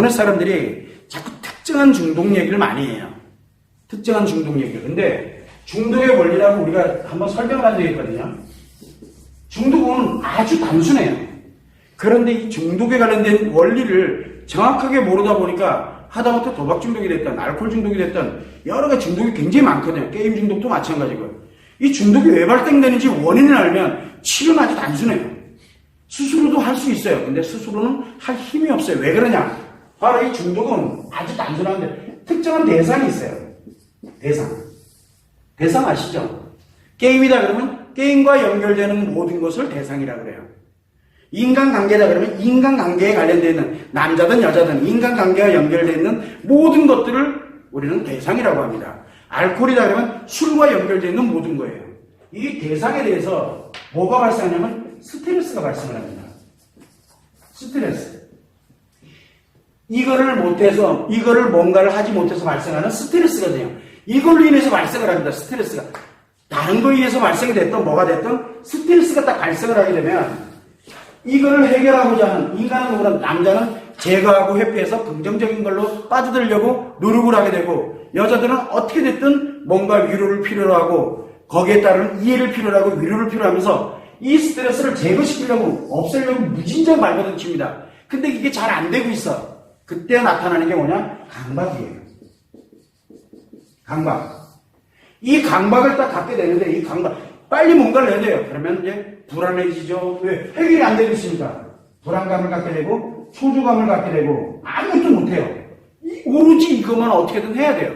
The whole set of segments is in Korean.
인터넷 사람들이 자꾸 특정한 중독 얘기를 많이 해요. 특정한 중독 얘기를. 근데 중독의 원리라고 우리가 한번 설명을 한 적이 있거든요. 중독은 아주 단순해요. 그런데 이 중독에 관련된 원리를 정확하게 모르다 보니까 하다못해 도박 중독이 됐든 알코올 중독이 됐든 여러 가지 중독이 굉장히 많거든요. 게임 중독도 마찬가지고요. 이 중독이 왜 발생되는지 원인을 알면 치료는 아주 단순해요. 스스로도 할 수 있어요. 근데 스스로는 할 힘이 없어요. 왜 그러냐? 바로 이 중독은 아주 단순한데 특정한 대상이 있어요. 대상 아시죠? 게임이다 그러면 게임과 연결되는 모든 것을 대상이라고 그래요. 인간관계다 그러면 인간관계에 관련되어 있는 남자든 여자든 인간관계와 연결되어 있는 모든 것들을 우리는 대상이라고 합니다. 알코올이다 그러면 술과 연결되어 있는 모든 거예요. 이 대상에 대해서 뭐가 발생하냐면 스트레스가 발생을 합니다. 스트레스. 이거를 뭔가를 하지 못해서 발생하는 스트레스거든요. 이걸로 인해서 발생을 합니다. 스트레스가. 다른 거에 의해서 발생이 됐던 뭐가 됐던 스트레스가 딱 발생을 하게 되면 이거를 해결하고자 하는 인간은 그런 남자는 제거하고 회피해서 긍정적인 걸로 빠져들려고 노력을 하게 되고 여자들은 어떻게 됐든 뭔가 위로를 필요로 하고 거기에 따른 이해를 필요로 하고 위로를 필요로 하면서 이 스트레스를 제거시키려고 없애려고 무진장 발버둥 칩니다. 근데 이게 잘 안 되고 있어. 그때 나타나는 게 뭐냐? 강박이에요. 강박. 이 강박을 딱 갖게 되는데 이 강박 빨리 뭔가를 해야 돼요. 그러면 이제 불안해지죠. 왜? 해결이 안 되고 있으니까. 불안감을 갖게 되고 초조감을 갖게 되고 아무것도 못해요. 오로지 이것만 어떻게든 해야 돼요.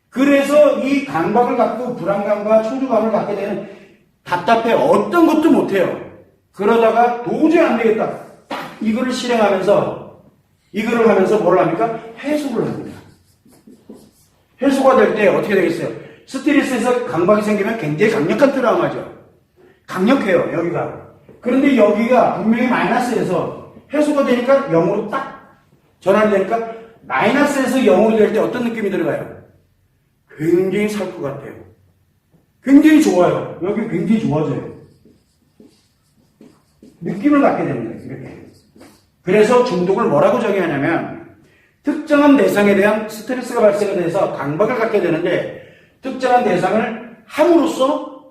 그래서 이 강박을 갖고 불안감과 초조감을 갖게 되는 답답해 어떤 것도 못해요. 그러다가 도저히 안 되겠다. 딱 이거를 실행하면서 이거를 하면서 뭘 합니까? 해소를 합니다. 해소가 될 때 어떻게 되겠어요? 스트레스에서 강박이 생기면 굉장히 강력한 트라우마죠. 강력해요, 여기가. 그런데 여기가 분명히 마이너스에서 해소가 되니까 0으로 딱 전환이 되니까 마이너스에서 0으로 될 때 어떤 느낌이 들어가요? 굉장히 살 것 같아요. 굉장히 좋아요. 여기 굉장히 좋아져요. 느낌을 갖게 됩니다. 이렇게. 그래서 중독을 뭐라고 정의하냐면 특정한 대상에 대한 스트레스가 발생에 대해서 강박을 갖게 되는데 특정한 대상을 함으로써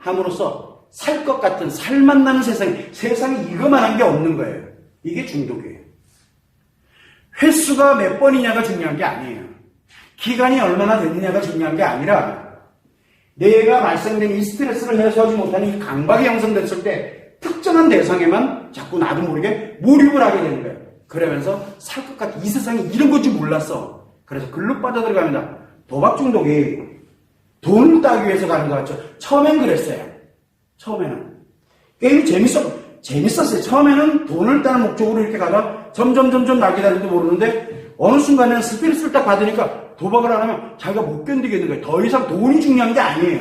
살 것 같은 살맛 나는 세상에 이거만한 게 없는 거예요. 이게 중독이에요. 횟수가 몇 번이냐가 중요한 게 아니에요. 기간이 얼마나 됐느냐가 중요한 게 아니라 내가 발생된 이 스트레스를 해소하지 못하는 이 강박이 형성됐을 때 특정한 대상에만 자꾸 나도 모르게 몰입을 하게 되는 거예요. 그러면서 살 것 같은 이 세상에 이런 건지 몰랐어. 그래서 글로 빠져들어갑니다. 도박 중독이 돈을 따기 위해서 가는 것 같죠. 처음엔 그랬어요. 처음에는. 게임이 재밌었어요. 처음에는 돈을 따는 목적으로 이렇게 가다 점점 나게 되는지도 모르는데 어느 순간에는 스트레스를 딱 받으니까 도박을 안 하면 자기가 못 견디겠는 거예요. 더 이상 돈이 중요한 게 아니에요.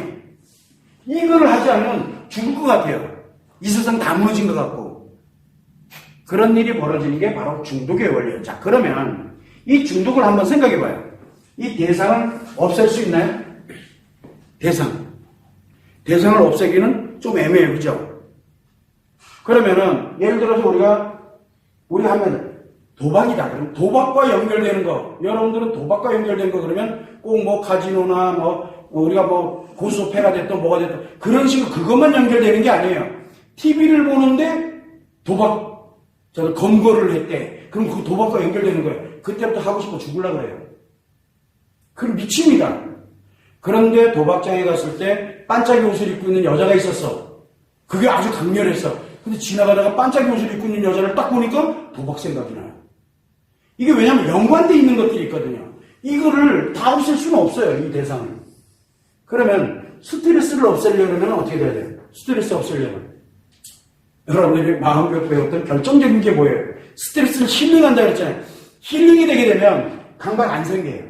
이거를 하지 않으면 죽을 것 같아요. 이 세상 다 무너진 것 같고. 그런 일이 벌어지는 게 바로 중독의 원리예요. 자, 그러면 이 중독을 한번 생각해 봐요. 이 대상을 없앨 수 있나요? 대상을 없애기는 좀 애매해요. 그죠? 그러면은 예를 들어서 우리가 하면 도박이다. 그럼 도박과 연결되는 거. 여러분들은 도박과 연결된 거 그러면 꼭 뭐 카지노나 우리가 고스톱회가 됐든 뭐가 됐든 그런 식으로 그것만 연결되는 게 아니에요. TV를 보는데 검거를 했대. 그럼 그 도박과 연결되는 거예요. 그때부터 하고 싶어 죽으려고 그래요. 그럼 미칩니다. 그런데 도박장에 갔을 때 반짝이 옷을 입고 있는 여자가 있었어. 그게 아주 강렬했어. 근데 지나가다가 반짝이 옷을 입고 있는 여자를 딱 보니까 도박 생각이 나요. 이게 왜냐면 연관되어 있는 것들이 있거든요. 이거를 다 없앨 수는 없어요. 이 대상을. 그러면 스트레스를 없애려면 어떻게 돼야 돼요? 스트레스 없애려면. 여러분들이 마음교육 배웠던 결정적인 게 뭐예요? 스트레스를 힐링한다 그랬잖아요. 힐링이 되게 되면 강박 안 생겨요.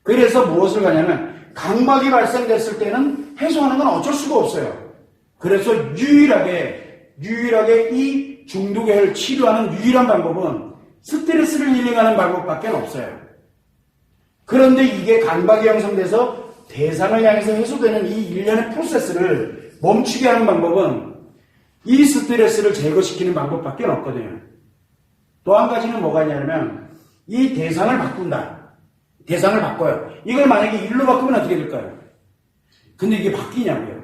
그래서 무엇을 가냐면 강박이 발생됐을 때는 해소하는 건 어쩔 수가 없어요. 그래서 유일하게 이 중독을 치료하는 유일한 방법은 스트레스를 힐링하는 방법밖에 없어요. 그런데 이게 강박이 형성돼서 대상을 향해서 해소되는 이 일련의 프로세스를 멈추게 하는 방법은 이 스트레스를 제거시키는 방법밖에 없거든요. 또 한 가지는 뭐가 있냐면 이 대상을 바꾼다. 대상을 바꿔요. 이걸 만약에 일로 바꾸면 어떻게 될까요? 근데 이게 바뀌냐고요.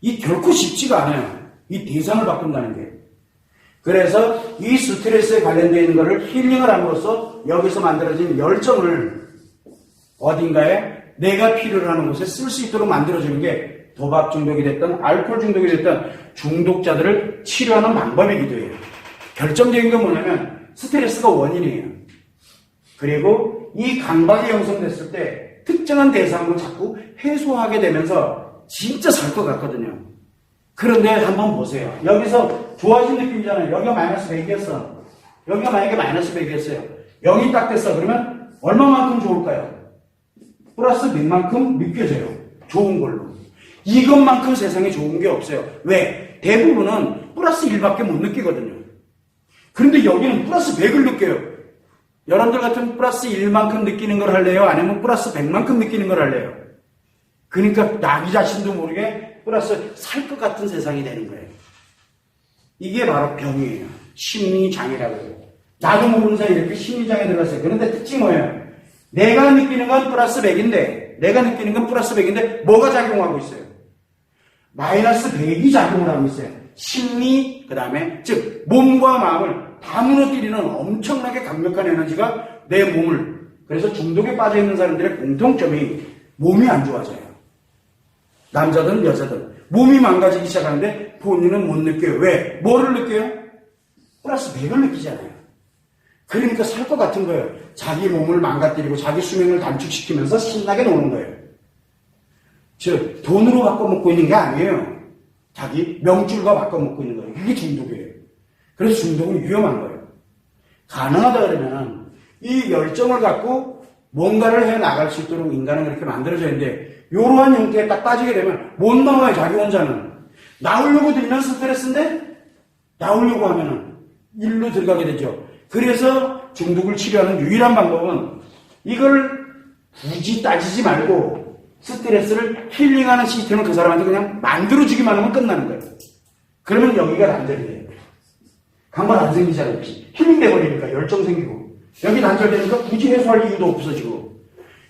이 결코 쉽지가 않아요. 이 대상을 바꾼다는 게. 그래서 이 스트레스에 관련되어 있는 것을 힐링을 함으로써 여기서 만들어진 열정을 어딘가에 내가 필요로 하는 곳에 쓸 수 있도록 만들어주는 게 도박 중독이 됐든 알코올 중독이 됐든 중독자들을 치료하는 방법이기도 해요. 결정적인 건 뭐냐면 스트레스가 원인이에요. 그리고 이 강박이 형성됐을 때 특정한 대상으로 자꾸 해소하게 되면서 진짜 살 것 같거든요. 그런데 한번 보세요. 여기서 좋아진 느낌이잖아요. 여기가 마이너스 100이었어. 여기가 만약에 마이너스 100이었어요. 0이 딱 됐어. 그러면 얼마만큼 좋을까요? 플러스 100만큼 느껴져요. 좋은 걸로. 이것만큼 세상에 좋은 게 없어요. 왜? 대부분은 플러스 1밖에 못 느끼거든요. 그런데 여기는 플러스 100을 느껴요. 여러분들 같은 플러스 1만큼 느끼는 걸 할래요? 아니면 플러스 100만큼 느끼는 걸 할래요? 그러니까 자기 자신도 모르게 플러스 살 것 같은 세상이 되는 거예요. 이게 바로 병이에요. 심리장애라고 해요. 나도 모르는 사이에 이렇게 심리장애 들어갔어요. 그런데 특징이 뭐예요? 내가 느끼는 건 플러스 100인데, 내가 느끼는 건 플러스 100인데, 뭐가 작용하고 있어요? 마이너스 100이 작용을 하고 있어요. 심리, 그 다음에, 즉, 몸과 마음을 다 무너뜨리는 엄청나게 강력한 에너지가 내 몸을, 그래서 중독에 빠져있는 사람들의 공통점이 몸이 안 좋아져요. 남자든 여자든. 몸이 망가지기 시작하는데 본인은 못 느껴요. 왜? 뭐를 느껴요? 플러스 100을 느끼잖아요. 그러니까 살 것 같은 거예요. 자기 몸을 망가뜨리고 자기 수명을 단축시키면서 신나게 노는 거예요. 즉, 돈으로 바꿔먹고 있는 게 아니에요. 자기 명줄과 바꿔먹고 있는 거예요. 이게 중독이에요. 그래서 중독은 위험한 거예요. 가능하다 그러면 이 열정을 갖고 뭔가를 해나갈 수 있도록 인간은 그렇게 만들어져 있는데 이러한 형태에 딱 빠지게 되면 못 나와요. 자기 혼자는. 나오려고 들면 스트레스인데 나오려고 하면은 일로 들어가게 되죠. 그래서 중독을 치료하는 유일한 방법은 이걸 굳이 따지지 말고 스트레스를 힐링하는 시스템을 그 사람한테 그냥 만들어주기만 하면 끝나는 거예요. 그러면 여기가 단절이 돼요. 강박 안 생기잖아요. 힐링돼 버리니까 열정 생기고 여기 단절되니까 굳이 해소할 이유도 없어지고.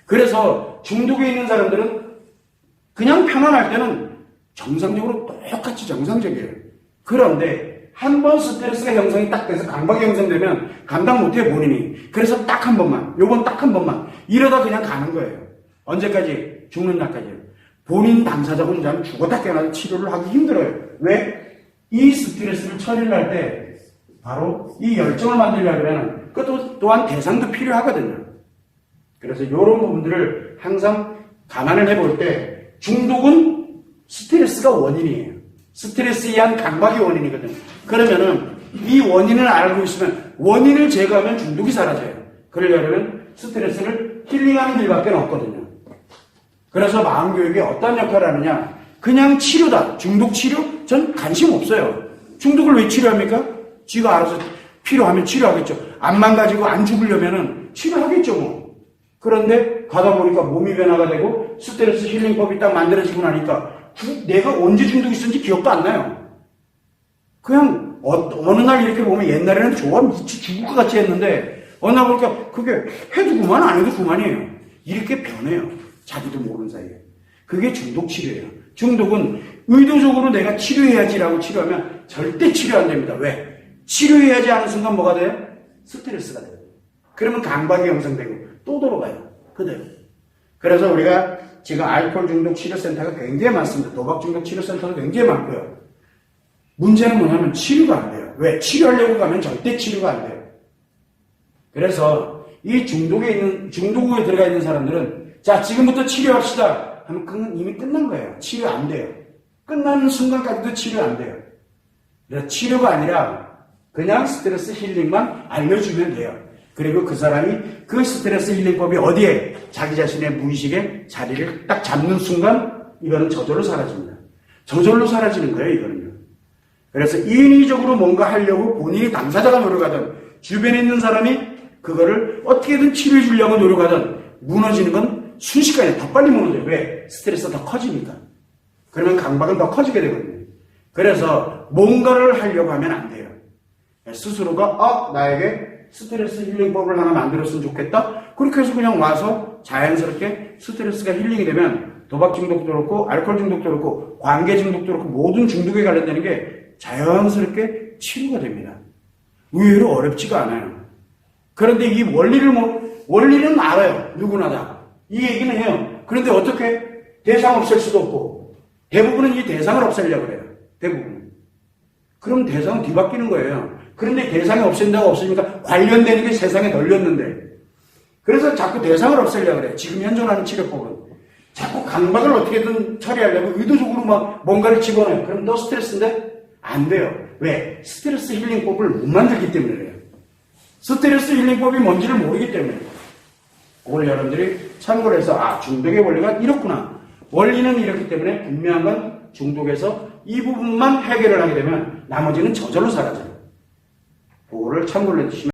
그래서 중독에 있는 사람들은 그냥 편안할 때는 정상적으로 똑같이 정상적이에요. 그런데 한 번 스트레스가 형성이 딱 돼서 강박이 형성되면 감당 못해요, 본인이. 그래서 딱 한 번만, 요번 딱 한 번만 이러다 그냥 가는 거예요. 언제까지? 죽는 날까지요. 본인 당사자 혼자는 죽었다 깨어나서 치료를 하기 힘들어요. 왜? 이 스트레스를 처리를 할 때 바로 이 열정을 만들려면 그것도 또한 대상도 필요하거든요. 그래서 이런 부분들을 항상 감안을 해볼 때 중독은 스트레스가 원인이에요. 스트레스에 의한 강박이 원인이거든요. 그러면은 이 원인을 알고 있으면 원인을 제거하면 중독이 사라져요. 그러려면 스트레스를 힐링하는 길밖에 없거든요. 그래서 마음교육이 어떤 역할을 하느냐? 그냥 치료다. 중독 치료? 전 관심 없어요. 중독을 왜 치료합니까? 지가 알아서 필요하면 치료하겠죠. 안 망가지고 안 죽으려면은 치료하겠죠, 뭐. 그런데 가다 보니까 몸이 변화가 되고 스트레스 힐링법이 딱 만들어지고 나니까 내가 언제 중독이 있었는지 기억도 안 나요. 그냥 어느 날 이렇게 보면 옛날에는 좋아 미치 죽을 것 같이 했는데 어느 날 보니까 그게 해도 그만 안 해도 그만이에요. 이렇게 변해요. 자기도 모르는 사이에. 그게 중독 치료예요. 중독은 의도적으로 내가 치료해야지라고 치료하면 절대 치료 안 됩니다. 왜? 치료해야지 하는 순간 뭐가 돼요? 스트레스가 돼요. 그러면 강박이 형성되고 또 돌아가요. 그대로. 그래서 우리가 지금 알코올 중독 치료센터가 굉장히 많습니다. 도박 중독 치료센터도 굉장히 많고요. 문제는 뭐냐면 치료가 안 돼요. 왜? 치료하려고 가면 절대 치료가 안 돼요. 그래서 이 중독에 들어가 있는 사람들은 자, 지금부터 치료합시다 하면 그건 이미 끝난 거예요. 치료 안 돼요. 끝나는 순간까지도 치료 안 돼요. 그래서 치료가 아니라 그냥 스트레스 힐링만 알려주면 돼요. 그리고 그 사람이 그 스트레스 힐링법이 어디에 자기 자신의 무의식에 자리를 딱 잡는 순간 이거는 저절로 사라집니다. 저절로 사라지는 거예요, 이거는요. 그래서 인위적으로 뭔가 하려고 본인이 당사자가 노력하든 주변에 있는 사람이 그거를 어떻게든 치료해 주려고 노력하든 무너지는 건 순식간에 더 빨리 무너져요. 왜? 스트레스가 더 커지니까. 그러면 강박은 더 커지게 되거든요. 그래서 뭔가를 하려고 하면 안 돼요. 스스로가 나에게 스트레스 힐링법을 하나 만들었으면 좋겠다. 그렇게 해서 그냥 와서 자연스럽게 스트레스가 힐링이 되면 도박 중독도 그렇고 알코올 중독도 그렇고 관계 중독도 그렇고 모든 중독에 관련되는 게 자연스럽게 치료가 됩니다. 의외로 어렵지가 않아요. 그런데 이 원리는 알아요. 누구나 다. 이 얘기는 해요. 그런데 어떻게 대상 없앨 수도 없고 대부분은 이 대상을 없애려고 그래요. 대부분. 그럼 대상은 뒤바뀌는 거예요. 그런데 대상이 없앤다고 없으니까 관련되는 게 세상에 널렸는데 그래서 자꾸 대상을 없애려고 그래요. 지금 현존하는 치료법은. 자꾸 강박을 어떻게든 처리하려고 의도적으로 막 뭔가를 집어넣어요. 그럼 너 스트레스인데? 안 돼요. 왜? 스트레스 힐링법을 못 만들기 때문에 그래요. 스트레스 힐링법이 뭔지를 모르기 때문에. 그걸 여러분들이 참고를 해서 중독의 원리가 이렇구나. 원리는 이렇기 때문에 분명한 건 중독에서 이 부분만 해결을 하게 되면 나머지는 저절로 사라져요. 그거를 참고를 해주시면